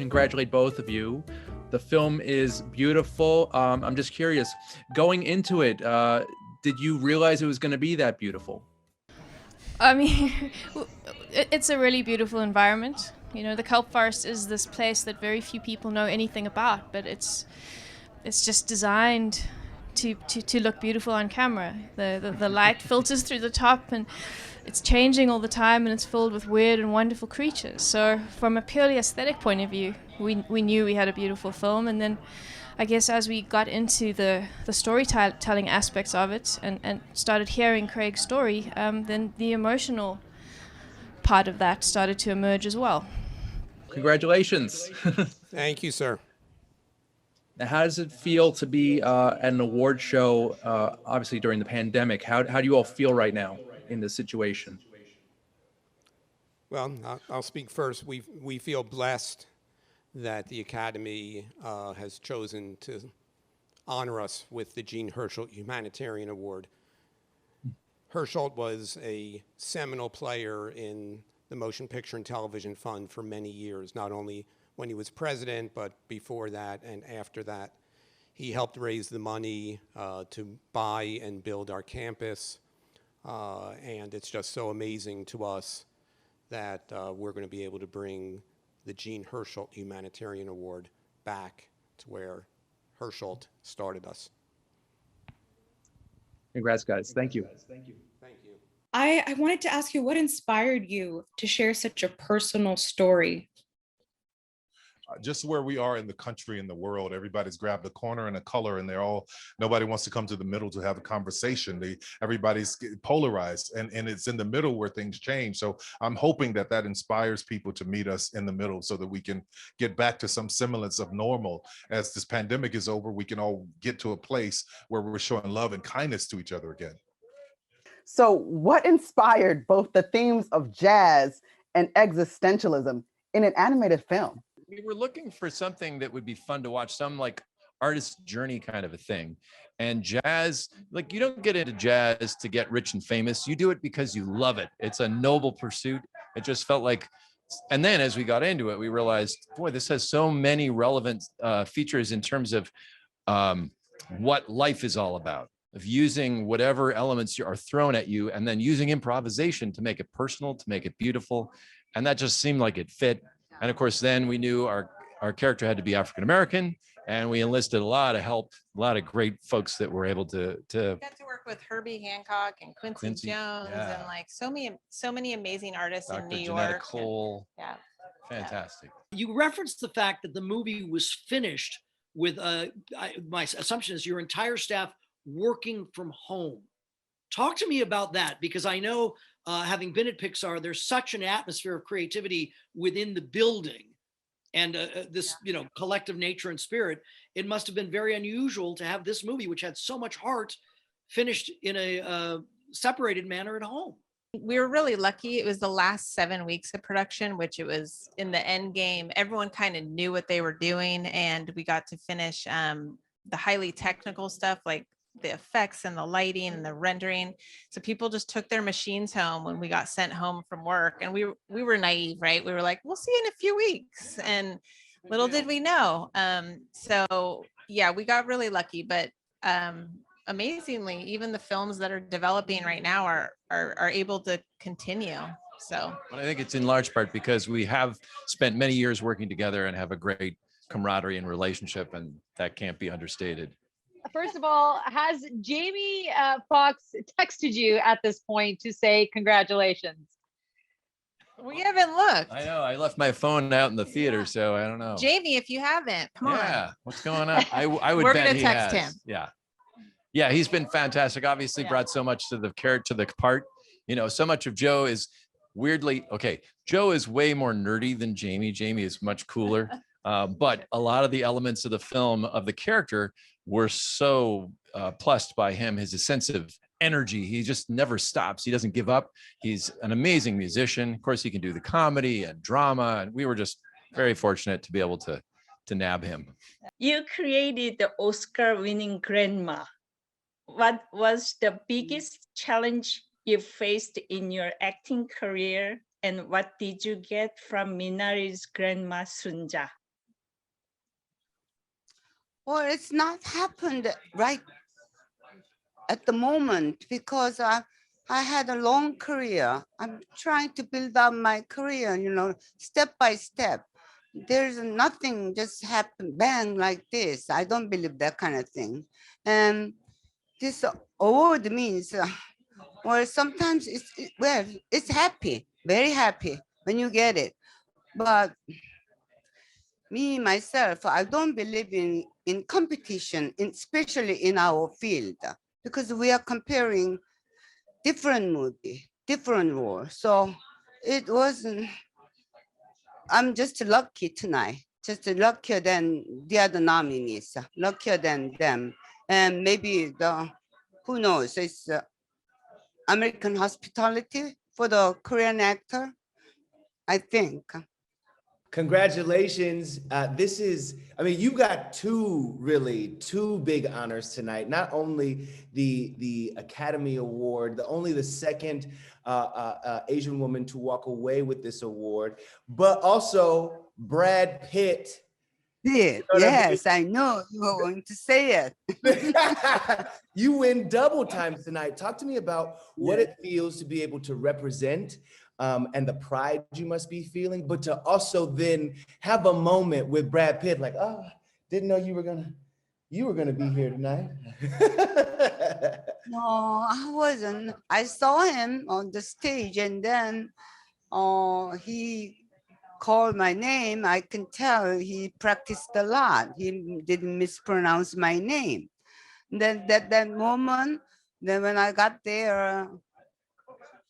congratulate both of you. The film is beautiful. I'm just curious, going into it, did you realize it was going to be that beautiful? I mean, it's a really beautiful environment. You know, the kelp forest is this place that very few people know anything about, but it's just designed to look beautiful on camera. The light filters through the top, and it's changing all the time, and it's filled with weird and wonderful creatures. So from a purely aesthetic point of view, we knew we had a beautiful film. And then I guess as we got into the storytelling aspects of it and started hearing Craig's story, then the emotional part of that started to emerge as well. Congratulations. Thank you, sir. Now, how does it feel to be at an award show, obviously during the pandemic? How do you all feel right now in this situation? Well, I'll speak first. We feel blessed that the Academy has chosen to honor us with the Jean Hersholt Humanitarian Award. Hersholt was a seminal player in the Motion Picture and Television Fund for many years, not only when he was president, but before that and after that. He helped raise the money to buy and build our campus, and it's just so amazing to us that we're going to be able to bring the Jean Hersholt Humanitarian Award back to where Hersholt started us. Congrats, guys. Thank you. Thank you. I wanted to ask you, what inspired you to share such a personal story? Just where we are in the country and the world, everybody's grabbed a corner and a color, and nobody wants to come to the middle to have a conversation. Everybody's polarized, and it's in the middle where things change. So I'm hoping that inspires people to meet us in the middle so that we can get back to some semblance of normal. As this pandemic is over, we can all get to a place where we're showing love and kindness to each other again. So what inspired both the themes of jazz and existentialism in an animated film? We were looking for something that would be fun to watch, some like artist journey kind of a thing. And jazz, like, you don't get into jazz to get rich and famous. You do it because you love it. It's a noble pursuit. It just felt like, and then as we got into it, we realized, boy, this has so many relevant features in terms of what life is all about, of using whatever elements are thrown at you and then using improvisation to make it personal, to make it beautiful. And that just seemed like it fit. And of course, then we knew our character had to be African-American, and we enlisted a lot of help, a lot of great folks that were able to got to work with Herbie Hancock and Quincy Jones, yeah. and like so many amazing artists Dr. in New Janetta York. Cole. Yeah. Fantastic. You referenced the fact that the movie was finished with, my assumption is your entire staff working from home. Talk to me about that, because I know, having been at Pixar, there's such an atmosphere of creativity within the building and this, collective nature and spirit. It must have been very unusual to have this movie, which had so much heart, finished in a separated manner at home. We were really lucky. It was the last 7 weeks of production, which it was in the end game. Everyone kind of knew what they were doing, and we got to finish the highly technical stuff, like the effects and the lighting and the rendering. So people just took their machines home when we got sent home from work, and we were naive, right? We were like, we'll see in a few weeks, and little did we know. So yeah, we got really lucky, but amazingly, even the films that are developing right now are able to continue. So But I think it's in large part because we have spent many years working together and have a great camaraderie and relationship, and that can't be understated. First of all, has Jamie Foxx texted you at this point to say congratulations? we haven't looked. I know, I left my phone out in the theater, so I don't know. Jamie, if you haven't, come on. Yeah, what's going on? I would We're bet gonna he text has. him. Yeah, he's been fantastic. Obviously Yeah. brought so much to the part. So much of Joe is weirdly, okay, Joe is way more nerdy than Jamie. Jamie is much cooler. But a lot of the elements of the film, of the character, were so plussed by him. His sense of energy, he just never stops. He doesn't give up. He's an amazing musician. Of course, he can do the comedy and drama. And we were just very fortunate to be able to nab him. You created the Oscar-winning grandma. What was the biggest challenge you faced in your acting career, and what did you get from Minari's grandma Sunja? Well, it's not happened right at the moment because I had a long career. I'm trying to build up my career, step by step. There's nothing just happen bang like this. I don't believe that kind of thing. And this award means, well, sometimes it's happy, very happy when you get it. But me myself, I don't believe in competition, especially in our field, because we are comparing different movie, different role. So it wasn't. I'm just lucky tonight, just luckier than the other nominees, luckier than them, and maybe who knows? It's American Hospitality for the Korean actor, I think. Congratulations. I mean, you got two big honors tonight. Not only the Academy Award, only the second Asian woman to walk away with this award, but also Brad Pitt. Yes, I know you were going to say it. You win double time tonight. Talk to me about what it feels to be able to represent and the pride you must be feeling, but to also then have a moment with Brad Pitt, like, oh, didn't know you were gonna be here tonight. No, I wasn't. I saw him on the stage, and then he called my name. I can tell he practiced a lot. He didn't mispronounce my name. Then that moment, then when I got there,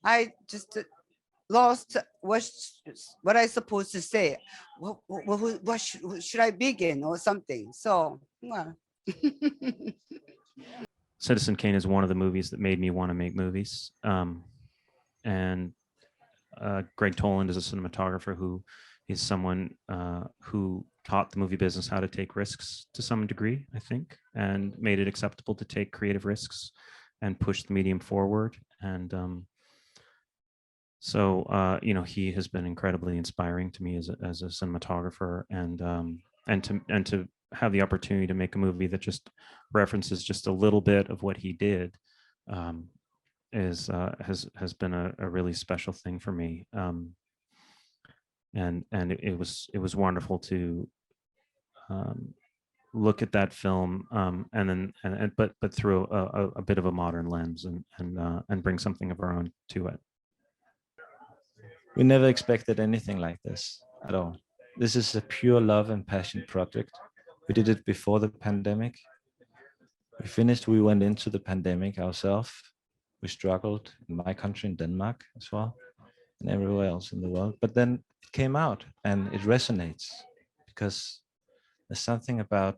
I just lost what I supposed to say. What should I begin or something? So, well. Citizen Kane is one of the movies that made me want to make movies. And Greg Toland is a cinematographer who is someone who taught the movie business how to take risks to some degree, I think, and made it acceptable to take creative risks and push the medium forward. And so, he has been incredibly inspiring to me as a cinematographer, and to have the opportunity to make a movie that just references just a little bit of what he did has been a really special thing for me. And it was wonderful to look at that film but through a bit of a modern lens and bring something of our own to it. We never expected anything like this at all. This is a pure love and passion project. We did it before the pandemic. We went into the pandemic ourselves. We struggled in my country, in Denmark as well, and everywhere else in the world. But then it came out and it resonates because there's something about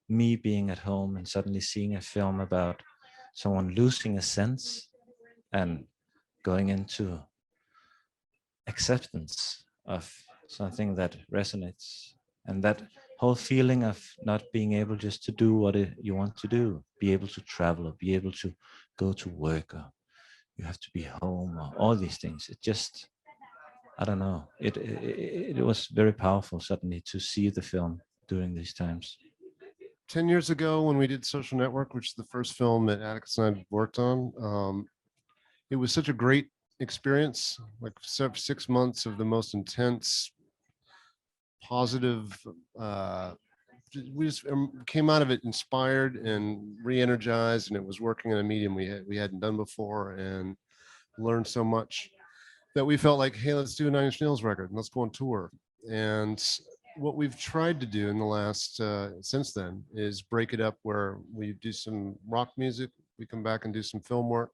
me being at home and suddenly seeing a film about someone losing a sense and going into acceptance of something that resonates, and that whole feeling of not being able just to do what you want to do, be able to travel or be able to go to work, or you have to be home, or all these things. It just, I don't know, it was very powerful suddenly to see the film during these times. 10 years ago when we did Social Network, which is the first film that Atticus and I worked on, it was such a great experience, like 6 months of the most intense, positive, we just came out of it inspired and re-energized, and it was working in a medium we hadn't done before, and learned so much that we felt like, hey, let's do a Nine Inch Nails record and let's go on tour. And what we've tried to do in the last since then is break it up where we do some rock music, we come back and do some film work.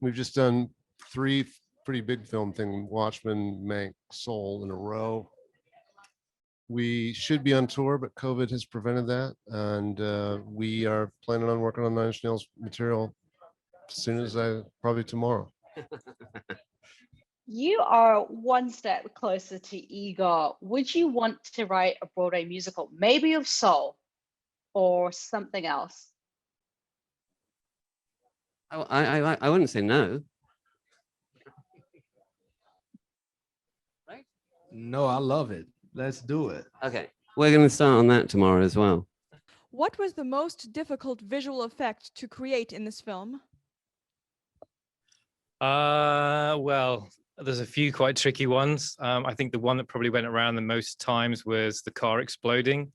We've just done 3 pretty big film things, Watchmen, Mank, Soul in a row. We should be on tour, but COVID has prevented that. And we are planning on working on Nine Inch Nails material as soon as probably tomorrow. You are one step closer to Igor. Would you want to write a Broadway musical, maybe of soul or something else? I wouldn't say no. No, I love it. Let's do it. Okay, we're going to start on that tomorrow as well. What was the most difficult visual effect to create in this film? Well, there's a few quite tricky ones. I think the one that probably went around the most times was the car exploding,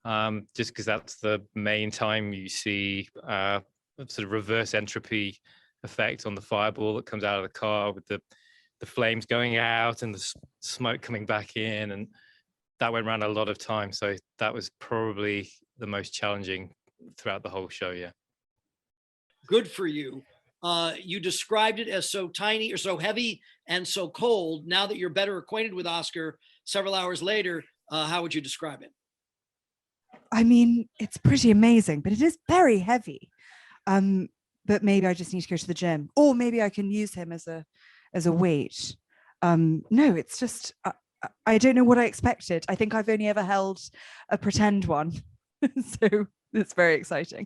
just because that's the main time you see sort of reverse entropy effect on the fireball that comes out of the car with the flames going out and the smoke coming back in, and that went around a lot of times. So that was probably the most challenging throughout the whole show. Yeah. Good for you. You described it as so tiny or so heavy and so cold. Now that you're better acquainted with Oscar several hours later, how would you describe it? I mean, it's pretty amazing, but it is very heavy. But maybe I just need to go to the gym, or maybe I can use him as a weight. No, it's just I don't know what I expected. I think I've only ever held a pretend one, so it's very exciting.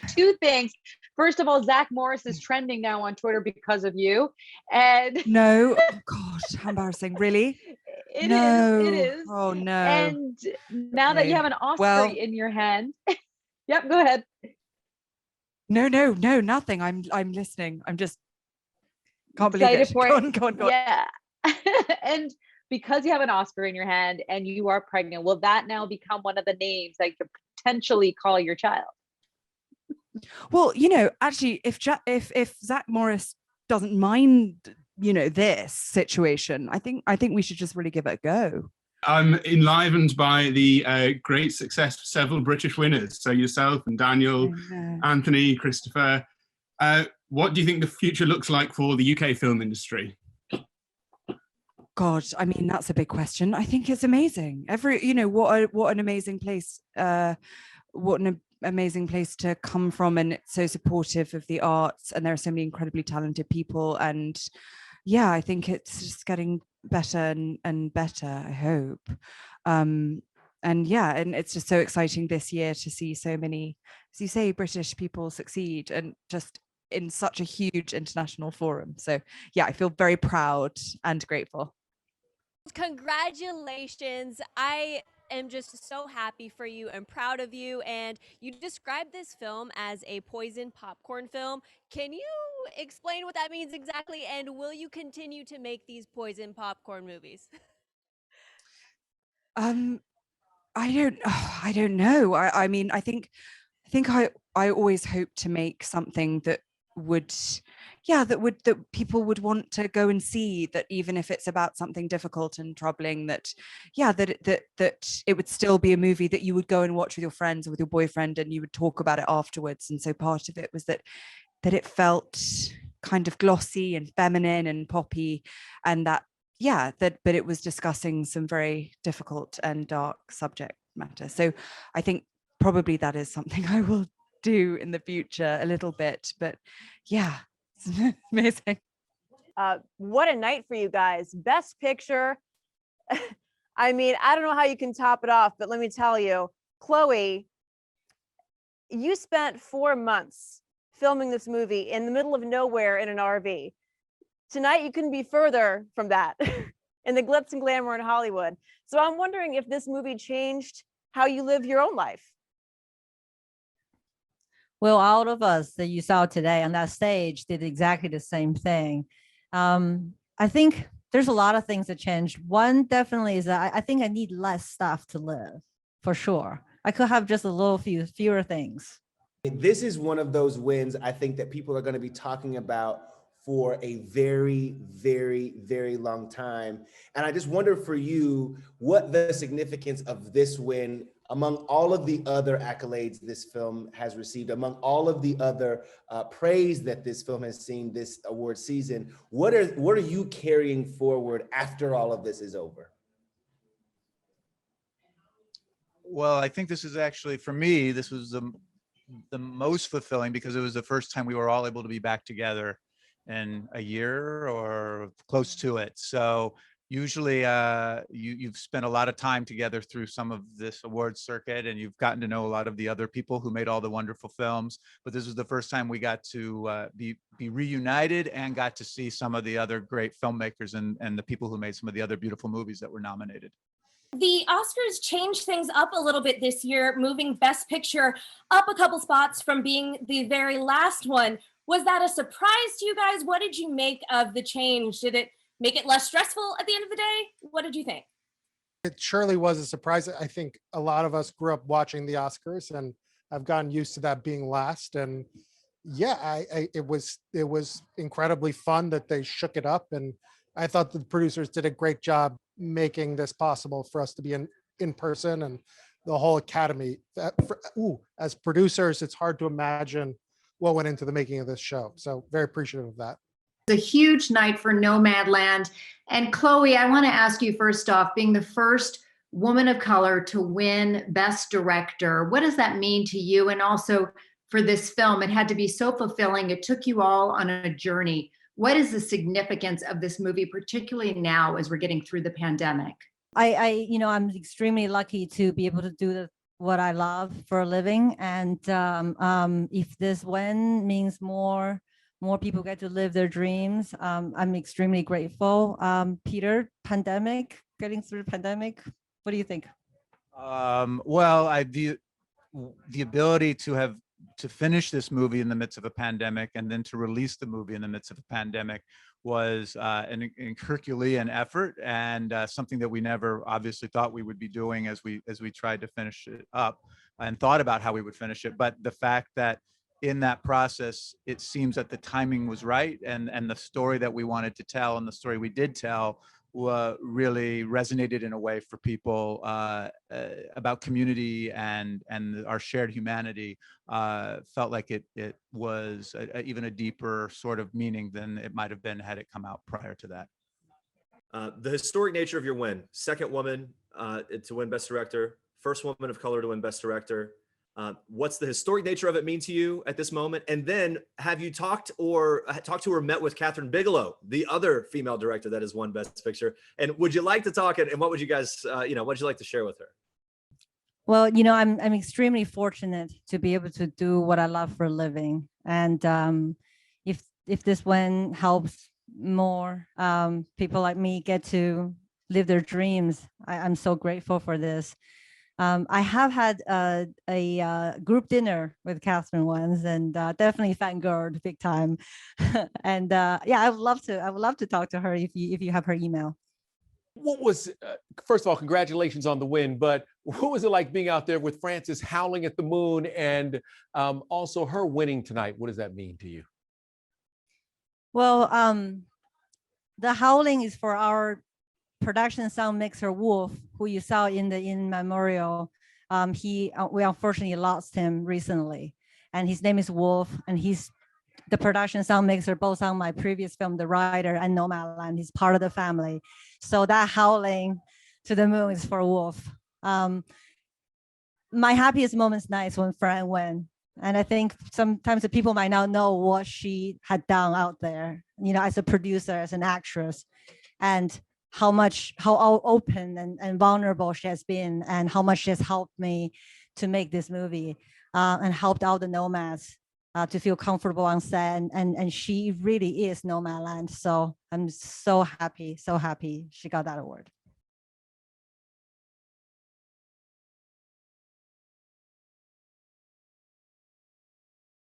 Two things. First of all, Zach Morris is trending now on Twitter because of you. And no, oh God, how embarrassing! Really? It no. is. Oh no. And now that you have an Oscar in your hand. Yep, go ahead. No, nothing. I'm listening. I'm just can't believe Excited it. for Go it. on, go on. Yeah. And because you have an Oscar in your hand and you are pregnant, will that now become one of the names that you could potentially call your child? Well, actually, if Zach Morris doesn't mind, this situation, I think we should just really give it a go. I'm enlivened by the great success of several British winners. So yourself and Daniel, Anthony, Christopher. What do you think the future looks like for the UK film industry? God, I mean, that's a big question. I think it's amazing. What an amazing place. What an amazing place to come from, and it's so supportive of the arts, and there are so many incredibly talented people, and yeah, I think it's just getting better and better, I hope. And yeah, and it's just so exciting this year to see so many, as you say, British people succeed, and just in such a huge international forum. So yeah, I feel very proud and grateful. Congratulations. I am just so happy for you and proud of you. And you described this film as a poison popcorn film. Can you explain what that means exactly? And will you continue to make these poison popcorn movies? I don't know. I mean, I think I always hope to make something that would that people would want to go and see, that even if it's about something difficult and troubling, that it would still be a movie that you would go and watch with your friends or with your boyfriend, and you would talk about it afterwards. And so part of it was that it felt kind of glossy and feminine and poppy, and but it was discussing some very difficult and dark subject matter. So I think probably that is something I will do in the future a little bit, but yeah, it's amazing. What a night for you guys. Best Picture. I mean, I don't know how you can top it off, but let me tell you, Chloe, you spent 4 months filming this movie in the middle of nowhere in an RV. Tonight, you couldn't be further from that in the glitz and glamour in Hollywood. So I'm wondering if this movie changed how you live your own life. Well, all of us that you saw today on that stage did exactly the same thing. I think there's a lot of things that changed. One definitely is that I think I need less stuff to live, for sure. I could have just a little fewer things. This is one of those wins I think that people are going to be talking about for a very, very, very long time. And I just wonder for you, what the significance of this win among all of the other accolades this film has received, among all of the other praise that this film has seen this award season. What are you carrying forward after all of this is over? Well, I think this is actually, for me, this was the most fulfilling, because it was the first time we were all able to be back together in a year or close to it. So usually you've spent a lot of time together through some of this awards circuit, and you've gotten to know a lot of the other people who made all the wonderful films. But this was the first time we got to be reunited and got to see some of the other great filmmakers and the people who made some of the other beautiful movies that were nominated. The Oscars changed things up a little bit this year, moving Best Picture up a couple spots from being the very last one. Was that a surprise to you guys? What did you make of the change? Did it make it less stressful at the end of the day? What did you think? It surely was a surprise. I think a lot of us grew up watching the Oscars, and I've gotten used to that being last. And yeah, it was incredibly fun that they shook it up, and I thought the producers did a great job making this possible for us to be in person, and the whole Academy. As producers, it's hard to imagine what went into the making of this show. So very appreciative of that. It's a huge night for Nomadland. And Chloe, I want to ask you first off, being the first woman of color to win Best Director, what does that mean to you? And also for this film, it had to be so fulfilling. It took you all on a journey. What is the significance of this movie, particularly now as we're getting through the pandemic? I'm extremely lucky to be able to do what I love for a living. And if this win means more people get to live their dreams, I'm extremely grateful. Peter, getting through the pandemic, what do you think? Well, I view the ability to finish this movie in the midst of a pandemic and then to release the movie in the midst of a pandemic was an Herculean effort, and something that we never obviously thought we would be doing as we tried to finish it up and thought about how we would finish it. But the fact that in that process, it seems that the timing was right, and the story that we wanted to tell and the story we did tell really resonated in a way for people about community and our shared humanity. Felt like it was even a deeper sort of meaning than it might have been had it come out prior to that. The historic nature of your win: second woman to win Best Director, first woman of color to win Best Director. What's the historic nature of it mean to you at this moment? And then have you talked to or met with Catherine Bigelow, the other female director that has won Best Picture? And would you like to talk, and what would you guys, what would you like to share with her? Well, I'm extremely fortunate to be able to do what I love for a living. And if this win helps more people like me get to live their dreams, I'm so grateful for this. I have had a group dinner with Catherine once, and definitely fangirled big time. And yeah, I would love to talk to her if you have her email. What was, first of all, congratulations on the win, but what was it like being out there with Frances howling at the moon, and also her winning tonight? What does that mean to you? Well, the howling is for our production sound mixer Wolf, who you saw in the in memorial. We unfortunately lost him recently, and his name is Wolf, and he's the production sound mixer both on my previous film, The Rider, and Nomadland. He's part of the family. So that howling to the moon is for Wolf. My happiest moments night is when Fran went. And I think sometimes the people might not know what she had done out there, as a producer, as an actress, and how open and vulnerable she has been, and how much she has helped me to make this movie, and helped out the nomads to feel comfortable on set. And she really is Nomadland. So I'm so happy she got that award.